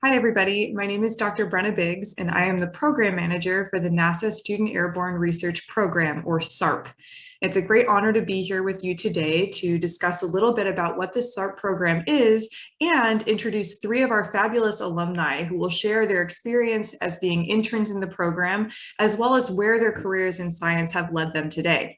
Hi, everybody. My name is Dr. Brenna Biggs, and I am the Program Manager for the NASA Student Airborne Research Program, or SARP. It's a great honor to be here with you today to discuss a little bit about what this SARP program is and introduce three of our fabulous alumni who will share their experience as being interns in the program, as well as where their careers in science have led them today.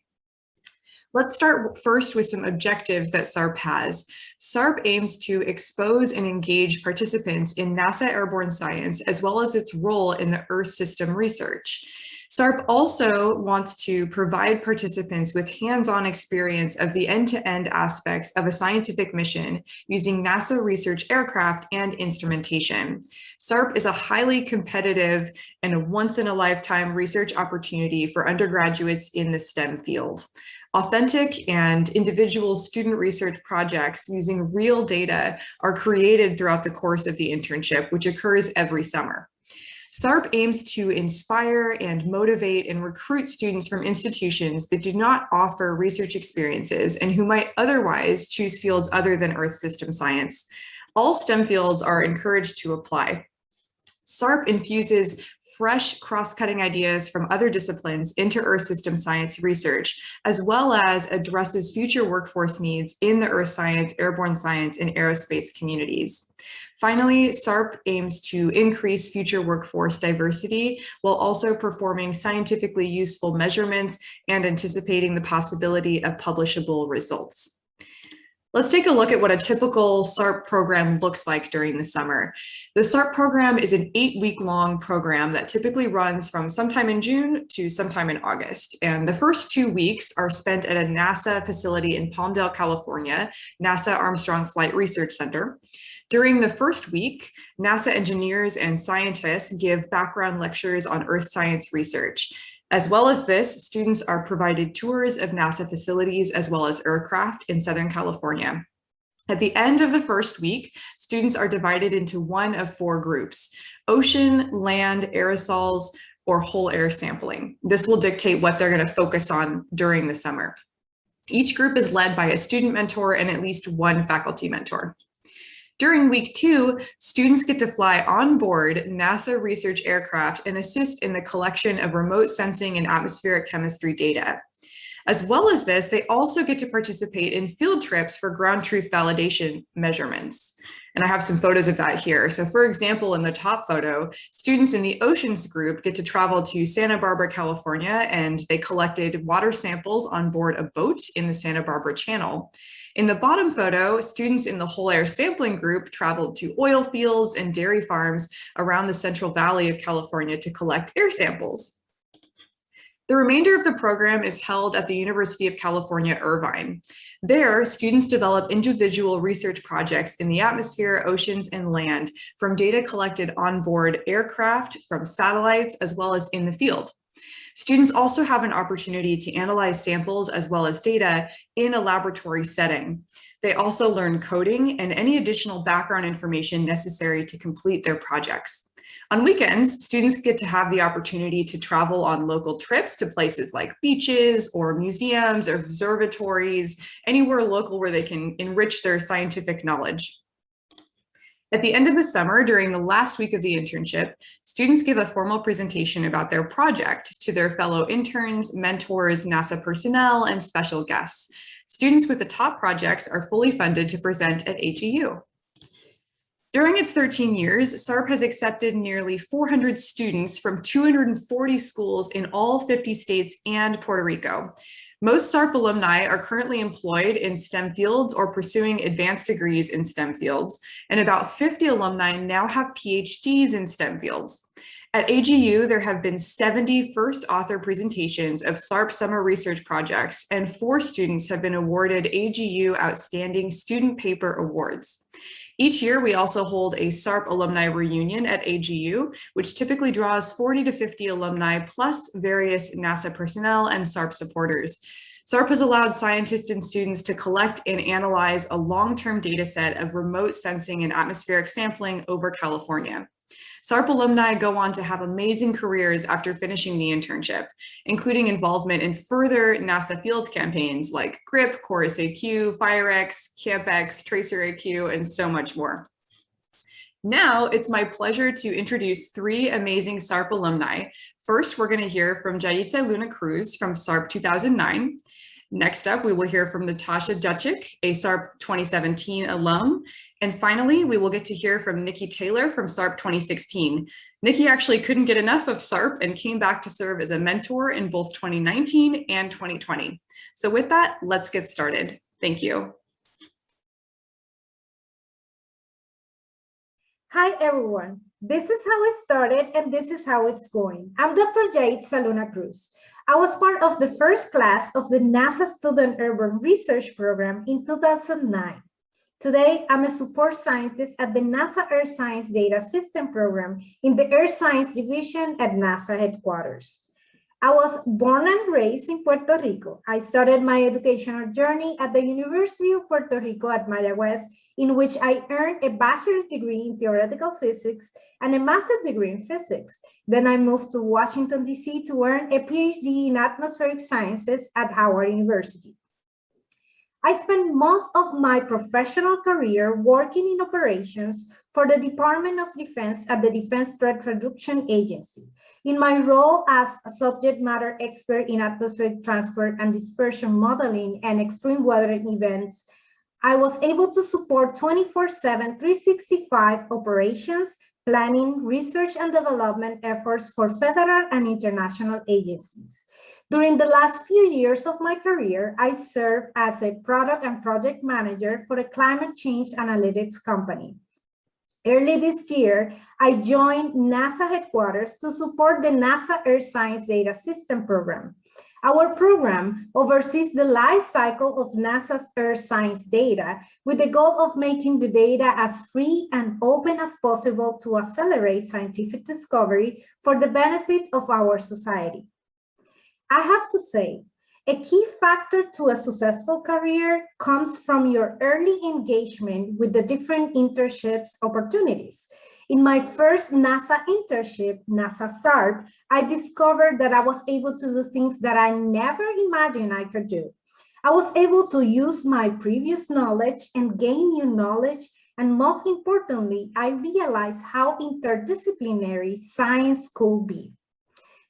Let's start first with some objectives that SARP has. SARP aims to expose and engage participants in NASA airborne science, as well as its role in the Earth system research. SARP also wants to provide participants with hands-on experience of the end-to-end aspects of a scientific mission using NASA research aircraft and instrumentation. SARP is a highly competitive and a once-in-a-lifetime research opportunity for undergraduates in the STEM field. Authentic and individual student research projects using real data are created throughout the course of the internship, which occurs every summer. SARP aims to inspire and motivate and recruit students from institutions that do not offer research experiences and who might otherwise choose fields other than Earth system science. All STEM fields are encouraged to apply. SARP infuses fresh cross-cutting ideas from other disciplines into Earth system science research, as well as addresses future workforce needs in the earth science, airborne science, and aerospace communities. Finally, SARP aims to increase future workforce diversity while also performing scientifically useful measurements and anticipating the possibility of publishable results. Let's take a look at what a typical SARP program looks like during the summer. The SARP program is an 8-week-long program that typically runs from sometime in June to sometime in August. And the first 2 weeks are spent at a NASA facility in Palmdale, California, NASA Armstrong Flight Research Center. During the first week, NASA engineers and scientists give background lectures on Earth science research. As well as this, students are provided tours of NASA facilities as well as aircraft in Southern California. At the end of the first week, students are divided into one of 4 groups: ocean, land, aerosols, or whole air sampling. This will dictate what they're going to focus on during the summer. Each group is led by a student mentor and at least one faculty mentor. During week 2, students get to fly on board NASA research aircraft and assist in the collection of remote sensing and atmospheric chemistry data. As well as this, they also get to participate in field trips for ground truth validation measurements. And I have some photos of that here. So for example, in the top photo, students in the oceans group get to travel to Santa Barbara, California, and they collected water samples on board a boat in the Santa Barbara Channel. In the bottom photo, students in the whole air sampling group traveled to oil fields and dairy farms around the Central Valley of California to collect air samples. The remainder of the program is held at the University of California, Irvine. There, students develop individual research projects in the atmosphere, oceans, and land from data collected on board aircraft, from satellites, as well as in the field. Students also have an opportunity to analyze samples as well as data in a laboratory setting. They also learn coding and any additional background information necessary to complete their projects. On weekends, students get to have the opportunity to travel on local trips to places like beaches or museums or observatories, anywhere local where they can enrich their scientific knowledge. At the end of the summer, during the last week of the internship, students give a formal presentation about their project to their fellow interns, mentors, NASA personnel, and special guests. Students with the top projects are fully funded to present at AGU. During its 13 years, SARP has accepted nearly 400 students from 240 schools in all 50 states and Puerto Rico. Most SARP alumni are currently employed in STEM fields or pursuing advanced degrees in STEM fields, and about 50 alumni now have PhDs in STEM fields. At AGU, there have been 70 first author presentations of SARP summer research projects, and 4 students have been awarded AGU Outstanding Student Paper Awards. Each year, we also hold a SARP alumni reunion at AGU, which typically draws 40 to 50 alumni plus various NASA personnel and SARP supporters. SARP has allowed scientists and students to collect and analyze a long-term data set of remote sensing and atmospheric sampling over California. SARP alumni go on to have amazing careers after finishing the internship, including involvement in further NASA field campaigns like GRIP, Chorus AQ, FireX, CampX, TracerAQ, and so much more. Now it's my pleasure to introduce three amazing SARP alumni. First, we're going to hear from Jade Cruz from SARP 2009. Next up, we will hear from NATASHA DUCHACH, a SARP 2017 alum. And finally, we will get to hear from Nikki Taylor from SARP 2016. Nikki actually couldn't get enough of SARP and came back to serve as a mentor in both 2019 and 2020. So with that, let's get started. Thank you. Hi everyone, this is how it started and this is how it's going. I'm Dr. Jade Cruz. I was part of the first class of the NASA Student Airborne Research Program in 2009. Today, I'm a support scientist at the NASA Earth Science Data System Program in the Earth Science Division at NASA headquarters. I was born and raised in Puerto Rico. I started my educational journey at the University of Puerto Rico at Mayagüez, in which I earned a bachelor's degree in theoretical physics and a master's degree in physics. Then I moved to Washington, D.C. to earn a PhD in atmospheric sciences at Howard University. I spent most of my professional career working in operations for the Department of Defense at the Defense Threat Reduction Agency. In my role as a subject matter expert in atmospheric transport and dispersion modeling and extreme weather events, I was able to support 24/7, 365 operations, planning, research and development efforts for federal and international agencies. During the last few years of my career, I served as a product and project manager for a climate change analytics company. Early this year, I joined NASA headquarters to support the NASA Earth Science Data System Program. Our program oversees the life cycle of NASA's Earth science data with the goal of making the data as free and open as possible to accelerate scientific discovery for the benefit of our society. I have to say, a key factor to a successful career comes from your early engagement with the different internships opportunities. In my first NASA internship, NASA SARP, I discovered that I was able to do things that I never imagined I could do. I was able to use my previous knowledge and gain new knowledge, and most importantly, I realized how interdisciplinary science could be.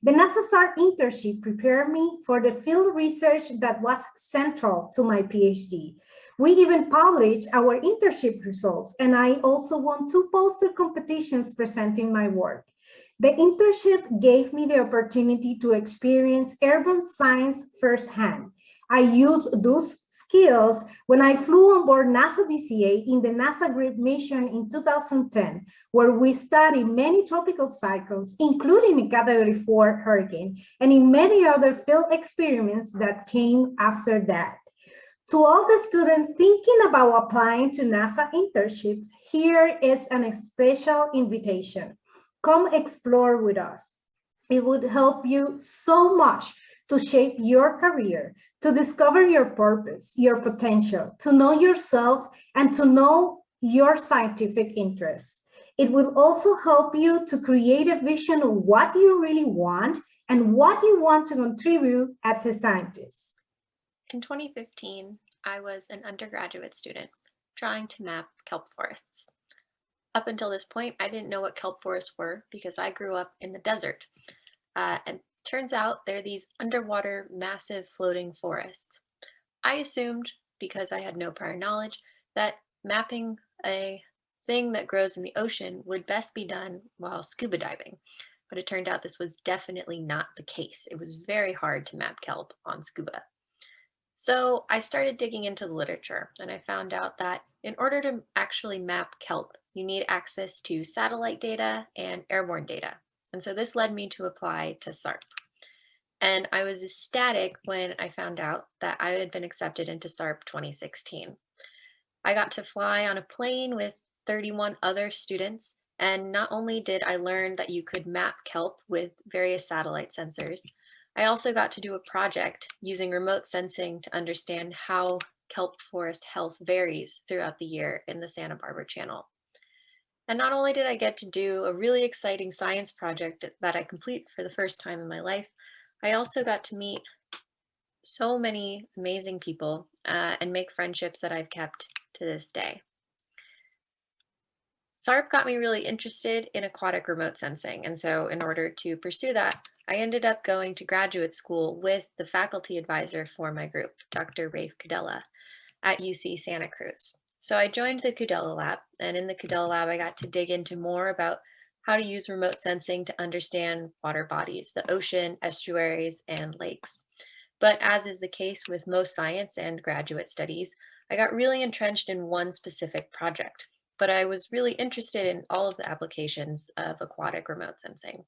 The NASA SARP internship prepared me for the field research that was central to my PhD. We even published our internship results, and I also won 2 poster competitions presenting my work. The internship gave me the opportunity to experience airborne science firsthand. I used those skills when I flew on board NASA DCA in the NASA GRIP mission in 2010, where we studied many tropical cycles, including a Category 4 hurricane, and in many other field experiments that came after that. To all the students thinking about applying to NASA internships, here is a special invitation. Come explore with us. It would help you so much to shape your career, to discover your purpose, your potential, to know yourself, and to know your scientific interests. It will also help you to create a vision of what you really want and what you want to contribute as a scientist. In 2015, I was an undergraduate student trying to map kelp forests. Up until this point, I didn't know what kelp forests were because I grew up in the desert. And turns out they're these underwater, massive floating forests. I assumed, because I had no prior knowledge, that mapping a thing that grows in the ocean would best be done while scuba diving. But it turned out this was definitely not the case. It was very hard to map kelp on scuba. So I started digging into the literature, and I found out that in order to actually map kelp, you need access to satellite data and airborne data. And so this led me to apply to SARP. And I was ecstatic when I found out that I had been accepted into SARP 2016. I got to fly on a plane with 31 other students, and not only did I learn that you could map kelp with various satellite sensors, I also got to do a project using remote sensing to understand how kelp forest health varies throughout the year in the Santa Barbara Channel. And not only did I get to do a really exciting science project that I complete for the first time in my life, I also got to meet so many amazing people and make friendships that I've kept to this day. SARP got me really interested in aquatic remote sensing. And so in order to pursue that, I ended up going to graduate school with the faculty advisor for my group, Dr. Rafe Cadella at UC Santa Cruz. So I joined the Cadella lab, and in the Cadella lab, I got to dig into more about how to use remote sensing to understand water bodies, the ocean, estuaries, and lakes. But as is the case with most science and graduate studies, I got really entrenched in one specific project, but I was really interested in all of the applications of aquatic remote sensing.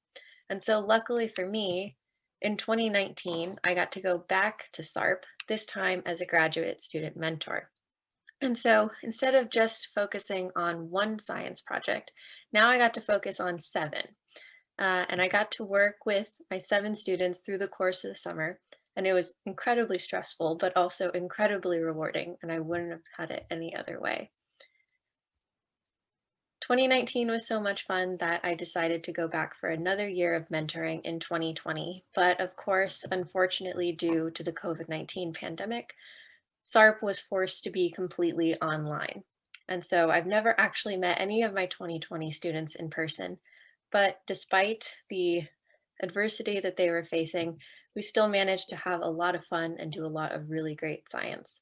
And so luckily for me, in 2019, I got to go back to SARP, this time as a graduate student mentor. And so instead of just focusing on one science project, now I got to focus on 7. And I got to work with my 7 students through the course of the summer. And it was incredibly stressful, but also incredibly rewarding. And I wouldn't have had it any other way. 2019 was so much fun that I decided to go back for another year of mentoring in 2020. But of course, unfortunately, due to the COVID-19 pandemic, SARP was forced to be completely online. And so I've never actually met any of my 2020 students in person, but despite the adversity that they were facing, we still managed to have a lot of fun and do a lot of really great science.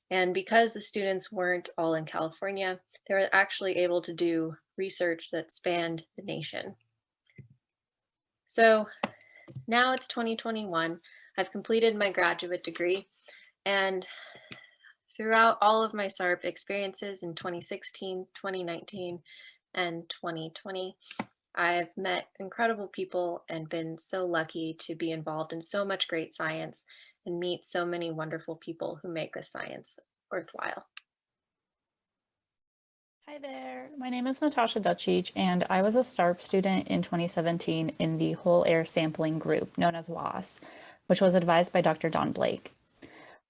And because the students weren't all in California, they were actually able to do research that spanned the nation. So now it's 2021. I've completed my graduate degree, and throughout all of my SARP experiences in 2016, 2019, and 2020, I've met incredible people and been so lucky to be involved in so much great science and meet so many wonderful people who make this science worthwhile. Hi there, my name is NATASHA DUCHACH, and I was a SARP student in 2017 in the whole air sampling group known as WAS, which was advised by Dr. Don Blake.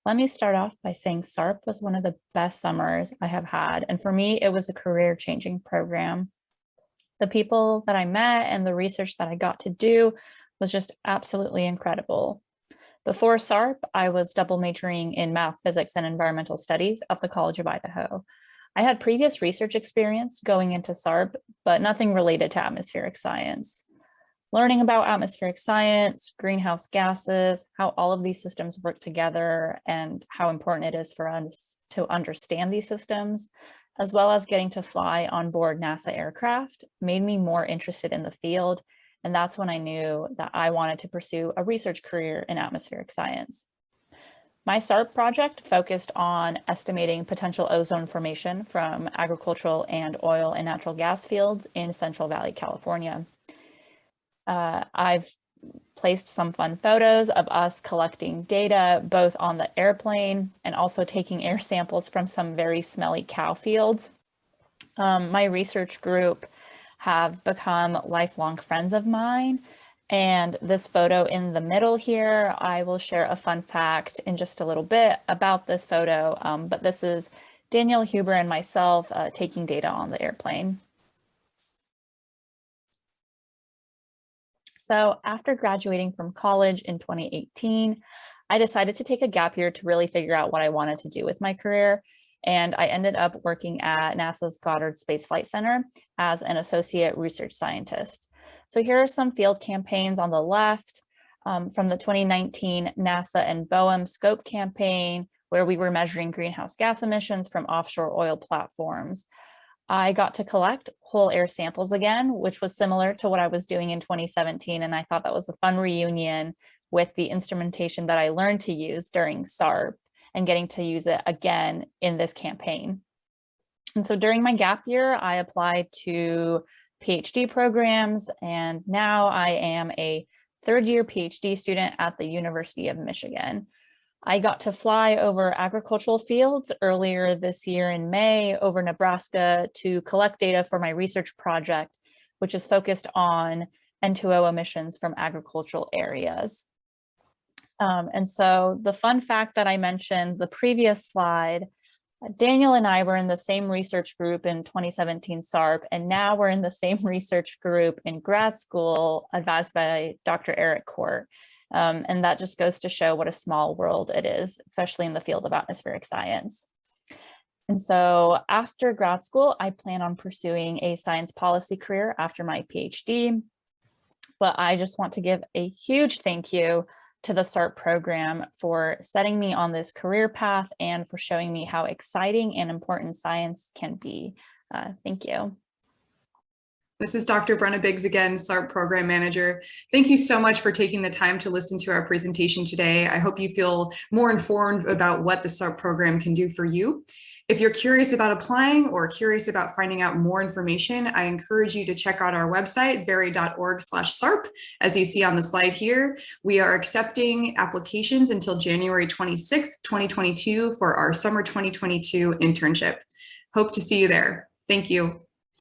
Let me start off by saying SARP was one of the best summers I have had, and for me, it was a career-changing program. The people that I met and the research that I got to do was just absolutely incredible. Before SARP, I was double majoring in math, physics, and environmental studies at the College of Idaho. I had previous research experience going into SARP, but nothing related to atmospheric science. Learning about atmospheric science, greenhouse gases, how all of these systems work together, and how important it is for us to understand these systems, as well as getting to fly on board NASA aircraft, made me more interested in the field. And that's when I knew that I wanted to pursue a research career in atmospheric science. My SARP project focused on estimating potential ozone formation from agricultural and oil and natural gas fields in Central Valley, California. I've placed some fun photos of us collecting data both on the airplane and also taking air samples from some very smelly cow fields. My research group have become lifelong friends of mine. And this photo in the middle here, I will share a fun fact in just a little bit about this photo, but this is Danielle Huber and myself taking data on the airplane. So after graduating from college in 2018, I decided to take a gap year to really figure out what I wanted to do with my career. And I ended up working at NASA's Goddard Space Flight Center as an associate research scientist. So here are some field campaigns on the left from the 2019 NASA and BOEM SCOPE campaign, where we were measuring greenhouse gas emissions from offshore oil platforms. I got to collect whole air samples again, which was similar to what I was doing in 2017. And I thought that was a fun reunion with the instrumentation that I learned to use during SARP and getting to use it again in this campaign. And so during my gap year, I applied to PhD programs, and now I am a third-year PhD student at the University of Michigan. I got to fly over agricultural fields earlier this year in May over Nebraska to collect data for my research project, which is focused on N2O emissions from agricultural areas. And so the fun fact that I mentioned the previous slide, Daniel and I were in the same research group in 2017 SARP, and now we're in the same research group in grad school advised by Dr. Eric Court. And that just goes to show what a small world it is, especially in the field of atmospheric science. And so after grad school, I plan on pursuing a science policy career after my PhD. But I just want to give a huge thank you to the SARP program for setting me on this career path and for showing me how exciting and important science can be. Thank you. This is Dr. Brenna Biggs again, SARP Program Manager. Thank you so much for taking the time to listen to our presentation today. I hope you feel more informed about what the SARP program can do for you. If you're curious about applying or curious about finding out more information, I encourage you to check out our website, berry.org/SARP. As you see on the slide here, we are accepting applications until January 26th, 2022 for our summer 2022 internship. Hope to see you there. Thank you.